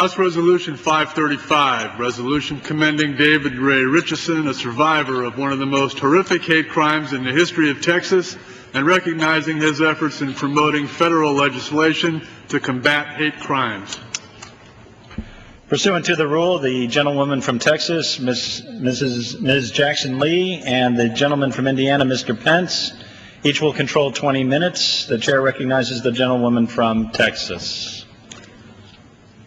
House Resolution 535, resolution commending David Ray Ritcheson, a survivor of one of the most horrific hate crimes in the history of Texas, and recognizing his efforts in promoting federal legislation to combat hate crimes. Pursuant to the rule, the gentlewoman from Texas, Ms. Jackson Lee, and the gentleman from Indiana, Mr. Pence, each will control 20 minutes. The chair recognizes the gentlewoman from Texas.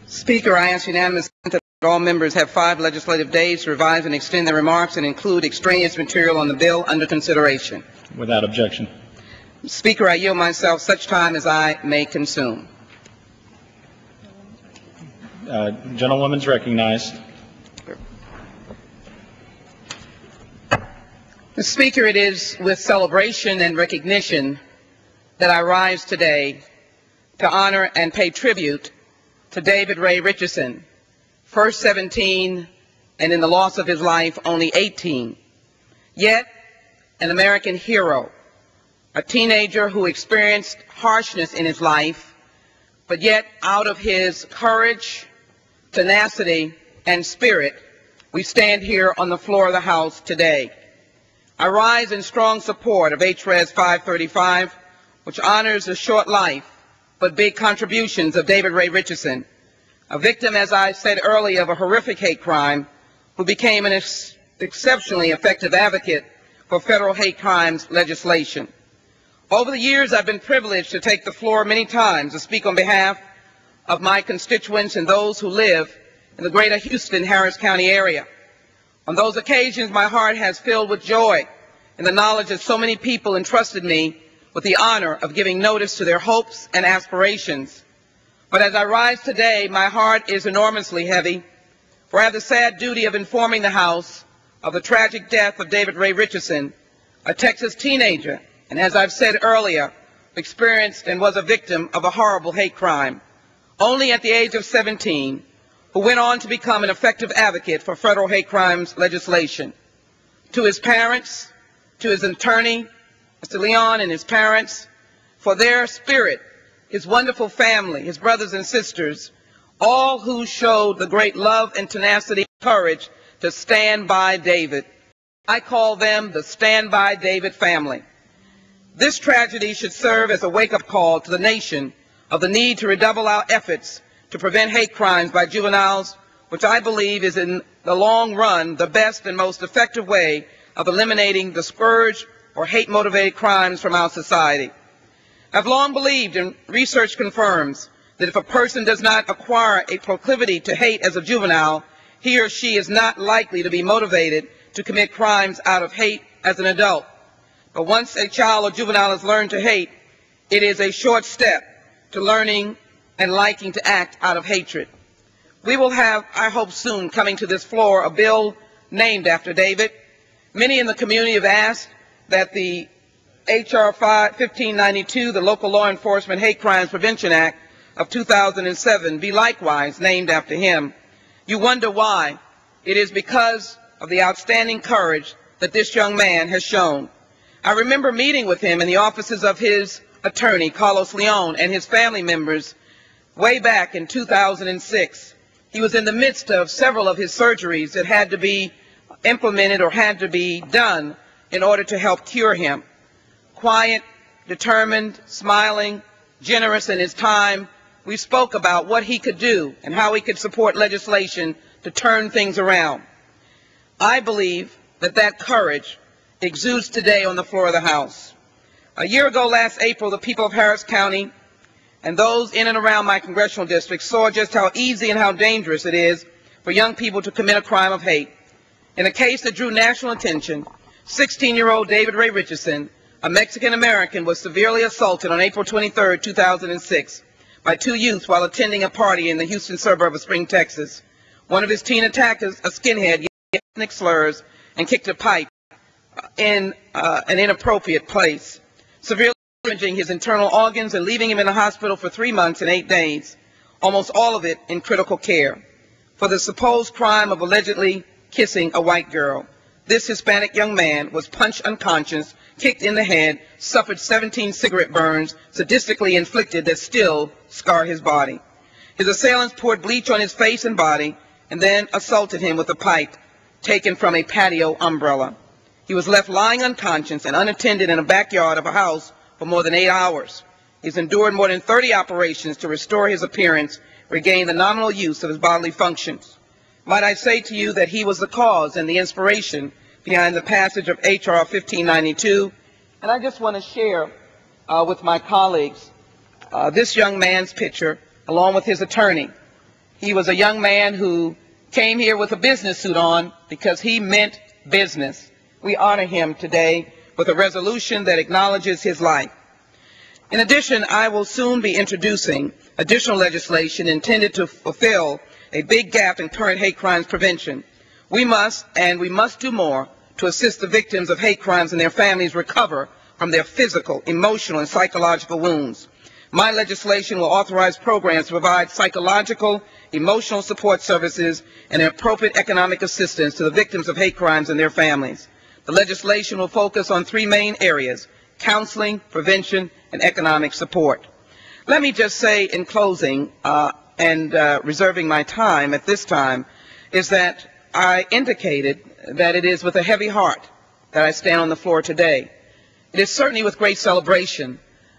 Speaker, I ask unanimous consent that all members have 5 legislative days to revise and extend their remarks and include extraneous material on the bill under consideration. Without objection. Speaker, I yield myself such time as I may consume. Gentlewoman's recognized. Mr. Speaker, it is with celebration and recognition that I rise today to honor and pay tribute to David Ray Ritcheson, first 17 and in the loss of his life only 18, yet an American hero, a teenager who experienced harshness in his life, but yet out of his courage, tenacity, and spirit, we stand here on the floor of the House today. I rise in strong support of H.Res. 535, which honors the short life but big contributions of David Ray Ritcheson, a victim, as I said earlier, of a horrific hate crime, who became an exceptionally effective advocate for federal hate crimes legislation. Over the years, I've been privileged to take the floor many times to speak on behalf of my constituents and those who live in the greater Houston, Harris County area. On those occasions, my heart has filled with joy in the knowledge that so many people entrusted me with the honor of giving notice to their hopes and aspirations. But as I rise today, my heart is enormously heavy, for I have the sad duty of informing the House of the tragic death of David Ray Ritcheson, a Texas teenager, and as I've said earlier, experienced and was a victim of a horrible hate crime, only at the age of 17, who went on to become an effective advocate for federal hate crimes legislation. To his parents, to his attorney, Mr. Leon, and his parents, for their spirit, his wonderful family, his brothers and sisters, all who showed the great love and tenacity and courage to stand by David. I call them the Stand By David family. This tragedy should serve as a wake-up call to the nation of the need to redouble our efforts to prevent hate crimes by juveniles, which I believe is in the long run the best and most effective way of eliminating the scourge or hate-motivated crimes from our society. I've long believed, and research confirms, that if a person does not acquire a proclivity to hate as a juvenile, he or she is not likely to be motivated to commit crimes out of hate as an adult. But once a child or juvenile has learned to hate, it is a short step to learning and liking to act out of hatred. We will have, I hope soon, coming to this floor, a bill named after David. Many in the community have asked that the H.R. 1592, the Local Law Enforcement Hate Crimes Prevention Act of 2007, be likewise named after him. You wonder why. It is because of the outstanding courage that this young man has shown. I remember meeting with him in the offices of his attorney, Carlos Leon, and his family members way back in 2006. He was in the midst of several of his surgeries that had to be implemented or had to be done in order to help cure him. Quiet, determined, smiling, generous in his time, we spoke about what he could do and how he could support legislation to turn things around. I believe that that courage exudes today on the floor of the House. A year ago last April, the people of Harris County and those in and around my congressional district saw just how easy and how dangerous it is for young people to commit a crime of hate. In a case that drew national attention, 16-year-old David Ray Ritcheson, a Mexican-American, was severely assaulted on April 23, 2006 by 2 youths while attending a party in the Houston suburb of Spring, Texas. One of his teen attackers, a skinhead, yelled ethnic slurs and kicked a pipe in an inappropriate place, severely damaging his internal organs and leaving him in the hospital for 3 months and 8 days, almost all of it in critical care, for the supposed crime of allegedly kissing a white girl. This Hispanic young man was punched unconscious, kicked in the head, suffered 17 cigarette burns, sadistically inflicted, that still scar his body. His assailants poured bleach on his face and body and then assaulted him with a pipe taken from a patio umbrella. He was left lying unconscious and unattended in a backyard of a house for more than 8 hours. He's endured more than 30 operations to restore his appearance, regain the nominal use of his bodily functions. Might I say to you that he was the cause and the inspiration behind the passage of H.R. 1592. And I just want to share with my colleagues this young man's picture along with his attorney. He was a young man who came here with a business suit on because he meant business. We honor him today with a resolution that acknowledges his life. In addition, I will soon be introducing additional legislation intended to fulfill a big gap in current hate crimes prevention. We must do more to assist the victims of hate crimes and their families recover from their physical, emotional, and psychological wounds. My legislation will authorize programs to provide psychological, emotional support services and appropriate economic assistance to the victims of hate crimes and their families. The legislation will focus on 3 main areas: counseling, prevention, and economic support. Let me just say in closing, reserving my time at this time, is that I indicated that it is with a heavy heart that I stand on the floor today. It is certainly with great celebration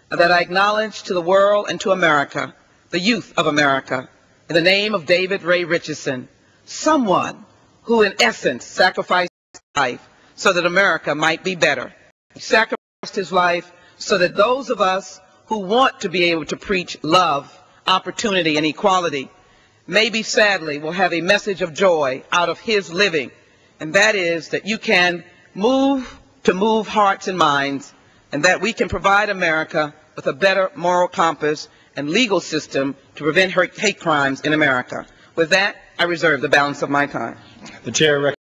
that I acknowledge to the world and to America, the youth of America, in the name of David Ray Ritcheson, someone who in essence sacrificed his life so that America might be better. He sacrificed his life so that those of us who want to be able to preach love, opportunity, and equality, maybe sadly will have a message of joy out of his living, and that is that you can move hearts and minds, and that we can provide America with a better moral compass and legal system to prevent hate crimes in America. With that, I reserve the balance of my time. The chair